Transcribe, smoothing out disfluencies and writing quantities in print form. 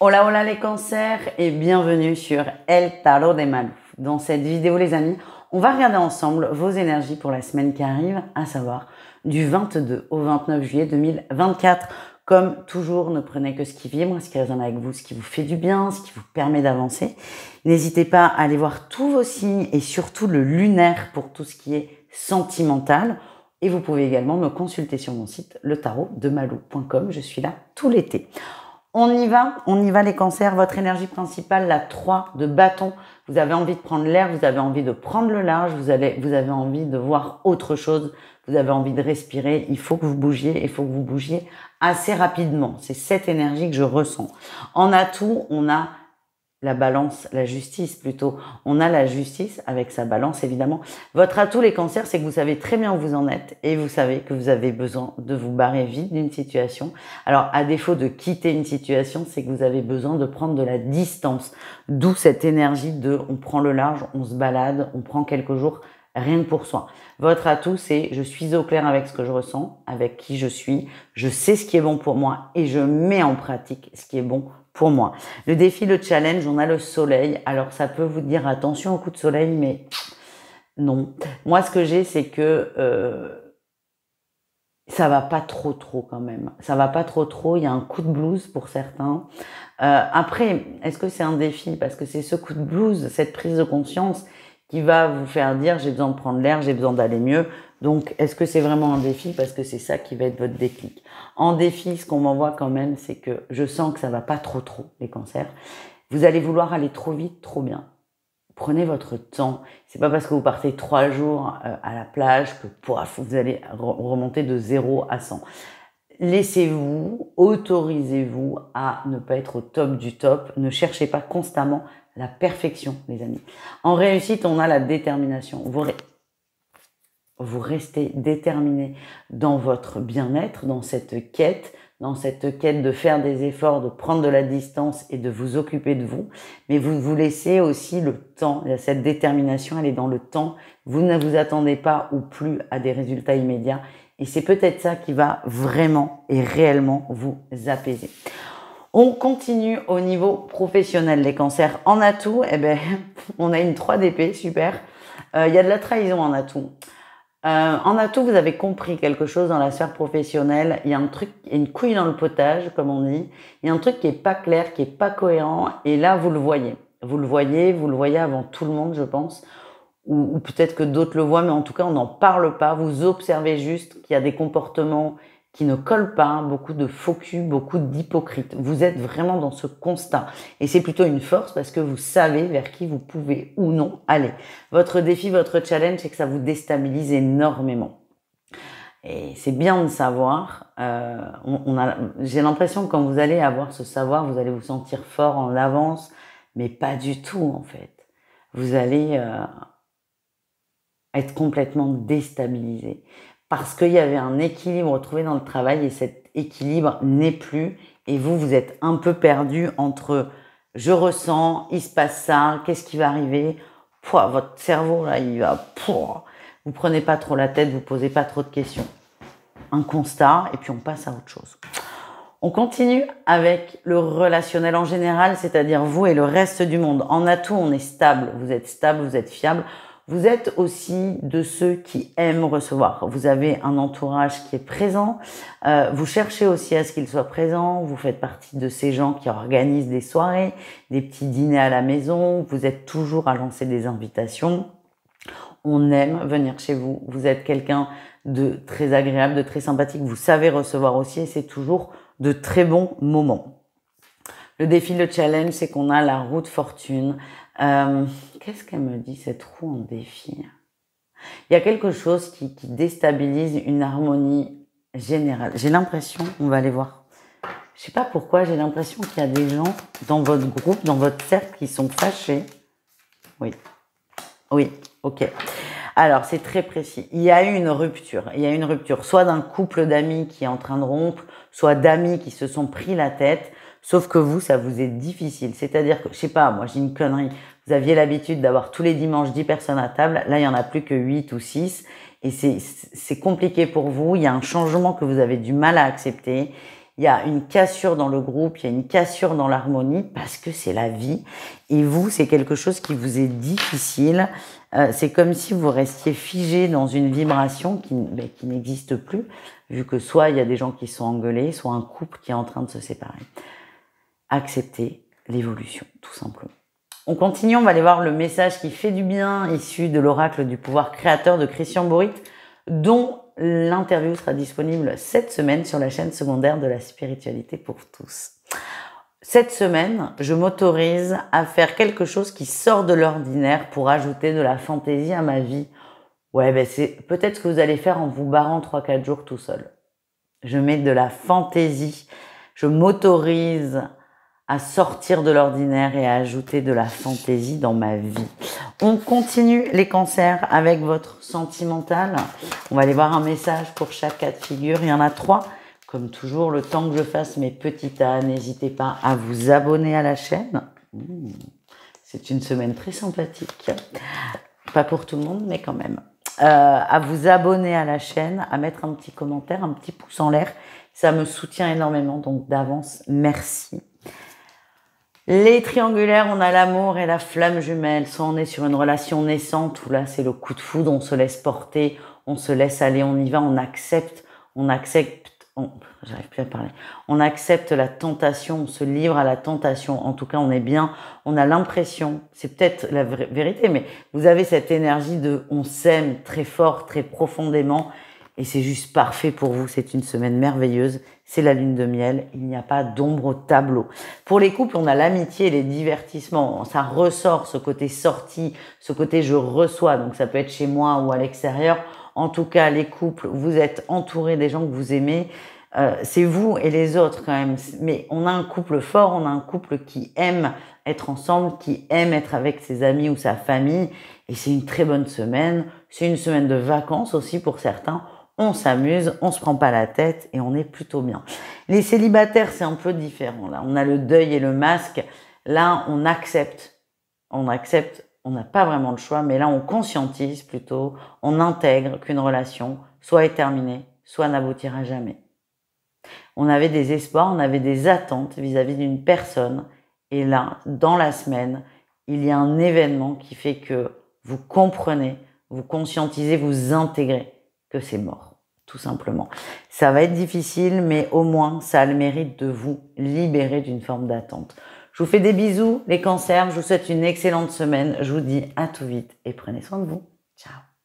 Hola hola les cancers et bienvenue sur El Tarot de Malou. Dans cette vidéo les amis, on va regarder ensemble vos énergies pour la semaine qui arrive, à savoir du 22 au 29 juillet 2024. Comme toujours, ne prenez que ce qui vibre, ce qui résonne avec vous, ce qui vous fait du bien, ce qui vous permet d'avancer. N'hésitez pas à aller voir tous vos signes et surtout le lunaire pour tout ce qui est sentimental. Et vous pouvez également me consulter sur mon site letarotdemalou.com. Je suis là tout l'été. On y va les cancers. Votre énergie principale, la 3 de bâton. Vous avez envie de prendre l'air, vous avez envie de prendre le large, vous avez envie de voir autre chose, vous avez envie de respirer. Il faut que vous bougiez, il faut que vous bougiez assez rapidement. C'est cette énergie que je ressens. En atout, on a la balance, la justice plutôt. On a la justice avec sa balance évidemment. Votre atout les cancers, c'est que vous savez très bien où vous en êtes et vous savez que vous avez besoin de vous barrer vite d'une situation. Alors à défaut de quitter une situation, c'est que vous avez besoin de prendre de la distance. D'où cette énergie de on prend le large, on se balade, on prend quelques jours rien que pour soi. Votre atout, c'est je suis au clair avec ce que je ressens, avec qui je sais ce qui est bon pour moi et je mets en pratique ce qui est bon pour moi. Le défi, le challenge, on a le soleil. Alors ça peut vous dire attention au coup de soleil, mais non. Moi, ce que j'ai, c'est que ça va pas trop quand même. Ça va pas trop. Il y a un coup de blues pour certains. Après, est-ce que c'est un défi? Parce que c'est ce coup de blues, cette prise de conscience qui va vous faire dire j'ai besoin de prendre l'air, j'ai besoin d'aller mieux. Donc, est-ce que c'est vraiment un défi? Parce que c'est ça qui va être votre déclic. En défi, ce qu'on m'envoie quand même, c'est que je sens que ça va pas trop, les cancers. Vous allez vouloir aller trop vite, trop bien. Prenez votre temps. C'est pas parce que vous partez 3 jours à la plage que pouf, vous allez remonter de 0 à 100. Laissez-vous, autorisez-vous à ne pas être au top du top. Ne cherchez pas constamment la perfection, les amis. En réussite, on a la détermination. Vous restez déterminé dans votre bien-être, dans cette quête de faire des efforts, de prendre de la distance et de vous occuper de vous. Mais vous vous laissez aussi le temps. Cette détermination, elle est dans le temps. Vous ne vous attendez pas ou plus à des résultats immédiats. Et c'est peut-être ça qui va vraiment et réellement vous apaiser. On continue au niveau professionnel, les cancers. En atout, on a une 3 d'épée, super. Il y a de la trahison en atout. En atout, vous avez compris quelque chose dans la sphère professionnelle. Il y a un truc, il y a une couille dans le potage, comme on dit. Il y a un truc qui est pas clair, qui est pas cohérent. Et là, vous le voyez. Vous le voyez avant tout le monde, je pense. Ou peut-être que d'autres le voient, mais en tout cas, on n'en parle pas. Vous observez juste qu'il y a des comportements qui ne collent pas, beaucoup de faux culs, beaucoup d'hypocrites. Vous êtes vraiment dans ce constat. Et c'est plutôt une force parce que vous savez vers qui vous pouvez ou non aller. Votre défi, votre challenge, c'est que ça vous déstabilise énormément. Et c'est bien de savoir. J'ai l'impression que quand vous allez avoir ce savoir, vous allez vous sentir fort en avance, mais pas du tout en fait. Vous allez être complètement déstabilisé parce qu'il y avait un équilibre trouvé dans le travail et cet équilibre n'est plus et vous êtes un peu perdu entre je ressens, il se passe ça, qu'est-ce qui va arriver? Votre cerveau là, il va vous prenez pas trop la tête, vous posez pas trop de questions. Un constat et puis on passe à autre chose. On continue avec le relationnel en général, c'est-à-dire vous et le reste du monde. En atout, on est stable, vous êtes fiable. Vous êtes aussi de ceux qui aiment recevoir. Vous avez un entourage qui est présent. Vous cherchez aussi à ce qu'il soit présent. Vous faites partie de ces gens qui organisent des soirées, des petits dîners à la maison. Vous êtes toujours à lancer des invitations. On aime venir chez vous. Vous êtes quelqu'un de très agréable, de très sympathique. Vous savez recevoir aussi et c'est toujours de très bons moments. Le défi, le challenge, c'est qu'on a la roue de fortune. Qu'est-ce qu'elle me dit, cette roue en défi? Il y a quelque chose qui déstabilise une harmonie générale. J'ai l'impression, on va aller voir. Je sais pas pourquoi, j'ai l'impression qu'il y a des gens dans votre groupe, dans votre cercle qui sont fâchés. Oui, ok. Alors, c'est très précis. Il y a eu une rupture. Soit d'un couple d'amis qui est en train de rompre, soit d'amis qui se sont pris la tête. Sauf que vous, ça vous est difficile. C'est-à-dire que, je sais pas, moi, j'ai une connerie. Vous aviez l'habitude d'avoir tous les dimanches 10 personnes à table. Là, il y en a plus que 8 ou 6. Et c'est compliqué pour vous. Il y a un changement que vous avez du mal à accepter. il y a une cassure dans le groupe, il y a une cassure dans l'harmonie parce que c'est la vie. Et vous, c'est quelque chose qui vous est difficile. C'est comme si vous restiez figé dans une vibration qui n'existe plus, vu que soit il y a des gens qui sont engueulés, soit un couple qui est en train de se séparer. Acceptez l'évolution, tout simplement. On continue, on va aller voir le message qui fait du bien, issu de l'oracle du pouvoir créateur de Christian Borit, dont l'interview sera disponible cette semaine sur la chaîne secondaire de la spiritualité pour tous. Cette semaine, je m'autorise à faire quelque chose qui sort de l'ordinaire pour ajouter de la fantaisie à ma vie. Ouais, c'est peut-être ce que vous allez faire en vous barrant 3-4 jours tout seul. Je mets de la fantaisie, je m'autorise à sortir de l'ordinaire et à ajouter de la fantaisie dans ma vie. On continue les cancers avec votre sentimental. On va aller voir un message pour chaque cas de figure. Il y en a 3. Comme toujours, le temps que je fasse mes petits tas, n'hésitez pas à vous abonner à la chaîne. C'est une semaine très sympathique. Pas pour tout le monde, mais quand même. À vous abonner à la chaîne, à mettre un petit commentaire, un petit pouce en l'air. Ça me soutient énormément, donc d'avance, merci. Les triangulaires, on a l'amour et la flamme jumelle. Soit on est sur une relation naissante, où là c'est le coup de foudre, on se laisse porter, on se laisse aller, on y va, on accepte, j'arrive plus à parler. On accepte la tentation, on se livre à la tentation. En tout cas, on est bien, on a l'impression, c'est peut-être la vérité, mais vous avez cette énergie de on s'aime très fort, très profondément, et c'est juste parfait pour vous. C'est une semaine merveilleuse. C'est la lune de miel. Il n'y a pas d'ombre au tableau. Pour les couples, on a l'amitié et les divertissements. Ça ressort, ce côté sorti, ce côté je reçois. Donc, ça peut être chez moi ou à l'extérieur. En tout cas, les couples, vous êtes entourés des gens que vous aimez. C'est vous et les autres quand même. Mais on a un couple fort, on a un couple qui aime être ensemble, qui aime être avec ses amis ou sa famille. Et c'est une très bonne semaine. C'est une semaine de vacances aussi pour certains. On s'amuse, on se prend pas la tête et on est plutôt bien. Les célibataires, c'est un peu différent. Là, on a le deuil et le masque. Là, on accepte, on n'a pas vraiment le choix, mais là, on conscientise plutôt, on intègre qu'une relation soit est terminée, soit n'aboutira jamais. On avait des espoirs, on avait des attentes vis-à-vis d'une personne. Et là, dans la semaine, il y a un événement qui fait que vous comprenez, vous conscientisez, vous intégrez que c'est mort, tout simplement. Ça va être difficile, mais au moins, ça a le mérite de vous libérer d'une forme d'attente. Je vous fais des bisous, les cancers. Je vous souhaite une excellente semaine. Je vous dis à tout vite et prenez soin de vous. Ciao.